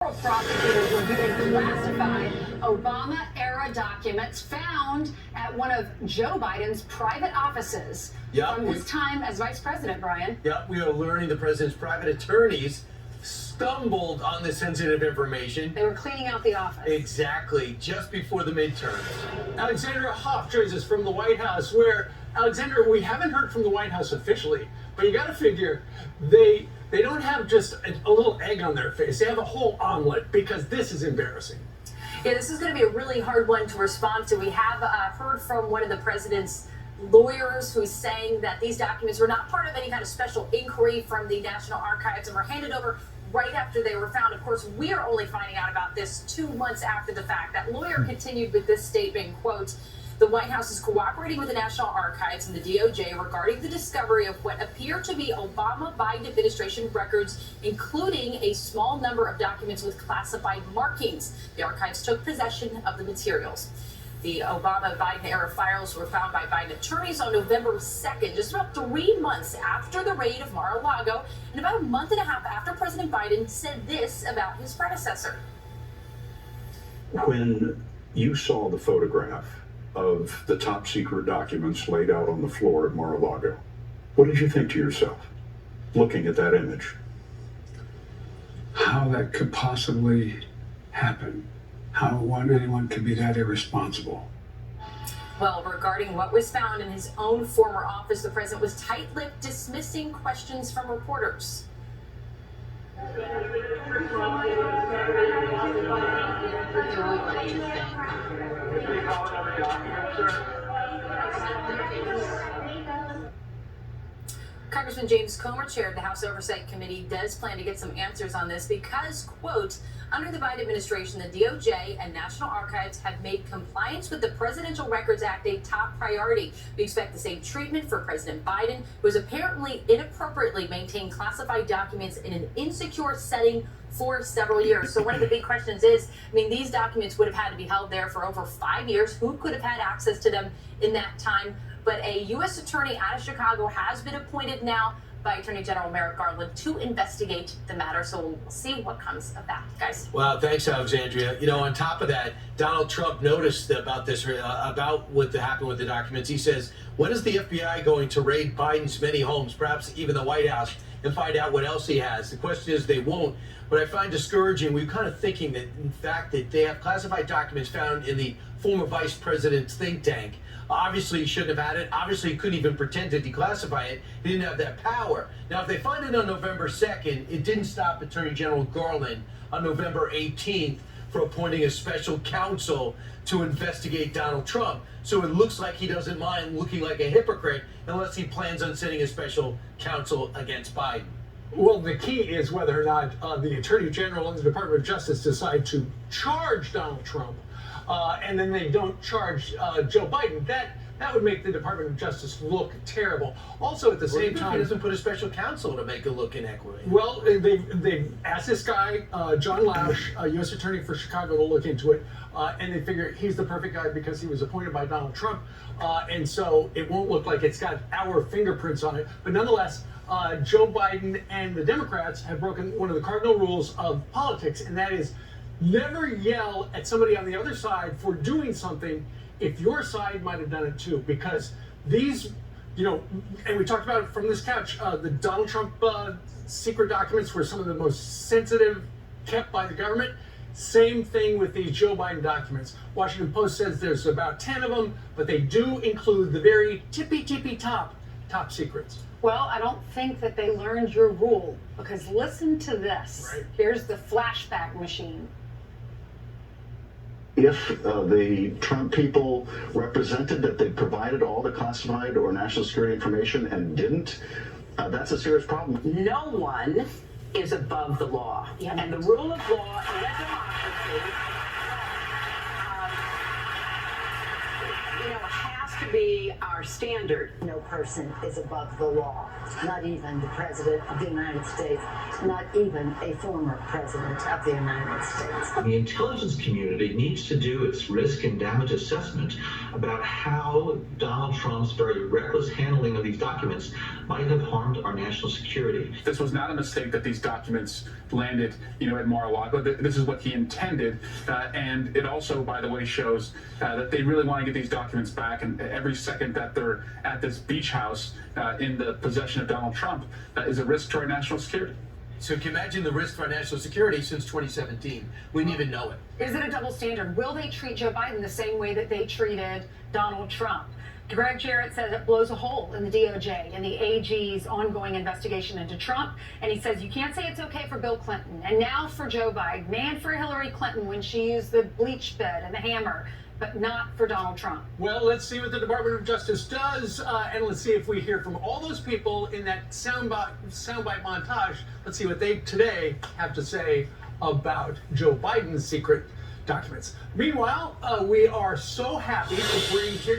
Prosecutors reviewing classified Obama-era documents found at one of Joe Biden's private offices from his time as vice president, Brian. Yeah, we are learning the president's private attorneys stumbled on the sensitive information. They were cleaning out the office. Exactly, just before the midterms. Alexandra Hoff joins us from the White House, where, Alexandra, we haven't heard from the White House officially, but you got to figure they don't have just a little egg on their face. They have a whole omelet, because this is embarrassing. Yeah, this is going to be a really hard one to respond to. We have heard from one of the president's lawyers who's saying that these documents were not part of any kind of special inquiry from the National Archives and were handed over right after they were found. Of course, we are only finding out about this 2 months after the fact. That lawyer continued with this statement, quote, "The White House is cooperating with the National Archives and the DOJ regarding the discovery of what appear to be Obama-Biden administration records, including a small number of documents with classified markings. The archives took possession of the materials." The Obama-Biden era files were found by Biden attorneys on November 2nd, just about 3 months after the raid of Mar-a-Lago, and about a month and a half after President Biden said this about his predecessor. When you saw the photograph of the top secret documents laid out on the floor at Mar-a-Lago, what did you think to yourself, looking at that image? How that could possibly happen. How anyone could be that irresponsible. Well, regarding what was found in his own former office, the president was tight-lipped, dismissing questions from reporters. Congressman James Comer, chair of the House Oversight Committee, does plan to get some answers on this because, quote, "Under the Biden administration, the DOJ and National Archives have made compliance with the Presidential Records Act a top priority. We expect the same treatment for President Biden, who has apparently inappropriately maintained classified documents in an insecure setting for several years." So one of the big questions is, I mean, these documents would have had to be held there for over 5 years. Who could have had access to them in that time? But a U.S. attorney out of Chicago has been appointed now by Attorney General Merrick Garland to investigate the matter. So we'll see what comes of that, guys. Wow, thanks, Alexandria. You know, on top of that, Donald Trump noticed about this, about what happened with the documents. He says, when is the FBI going to raid Biden's many homes, perhaps even the White House, and find out what else he has? The question is they won't. What I find discouraging, we're kind of thinking that, in fact, that they have classified documents found in the former vice president's think tank. Obviously, he shouldn't have had it. Obviously, he couldn't even pretend to declassify it. He didn't have that power. Now, if they find it on November 2nd, it didn't stop Attorney General Garland on November 18th for appointing a special counsel to investigate Donald Trump. So it looks like he doesn't mind looking like a hypocrite unless he plans on sending a special counsel against Biden. Well, the key is whether or not the Attorney General and the Department of Justice decide to charge Donald Trump, and then they don't charge Joe Biden. That would make the Department of Justice look terrible. Also, at the same time, he doesn't put a special counsel to make it look inequity. Well, they've asked this guy, John Lausch, U.S. Attorney for Chicago, to look into it, and they figure he's the perfect guy because he was appointed by Donald Trump, and so it won't look like it's got our fingerprints on it. But nonetheless, Joe Biden and the Democrats have broken one of the cardinal rules of politics, and that is never yell at somebody on the other side for doing something if your side might have done it too, because these, you know, and we talked about it from this couch, the Donald Trump secret documents were some of the most sensitive kept by the government. Same thing with these Joe Biden documents. Washington Post says there's about 10 of them, but they do include the very tippy top secrets. Well, I don't think that they learned your rule, because listen to this. Right. Here's the flashback machine. If the Trump people represented that they provided all the classified or national security information and didn't, that's a serious problem. No one is above the law. Yeah. And the rule of law in a democracy, has to be our standard. No person is above the law, not even the President of the United States, not even a former President of the United States. The intelligence community needs to do its risk and damage assessment about how Donald Trump's very reckless handling of these documents might have harmed our national security. This was not a mistake that these documents landed, at Mar-a-Lago. This is what he intended, and it also, by the way, shows that they really want to get these documents back. And every second that they're at this beach house in the possession of Donald Trump is a risk to our national security. So can you imagine the risk to our national security since 2017? We didn't even know it. Is it a double standard? Will they treat Joe Biden the same way that they treated Donald Trump? Greg Jarrett says it blows a hole in the DOJ and the AG's ongoing investigation into Trump. And he says you can't say it's okay for Bill Clinton and now for Joe Biden and for Hillary Clinton when she used the bleach bed and the hammer, but not for Donald Trump. Well, let's see what the Department of Justice does, and let's see if we hear from all those people in that soundbite montage. Let's see what they today have to say about Joe Biden's secret documents. Meanwhile, we are so happy to bring here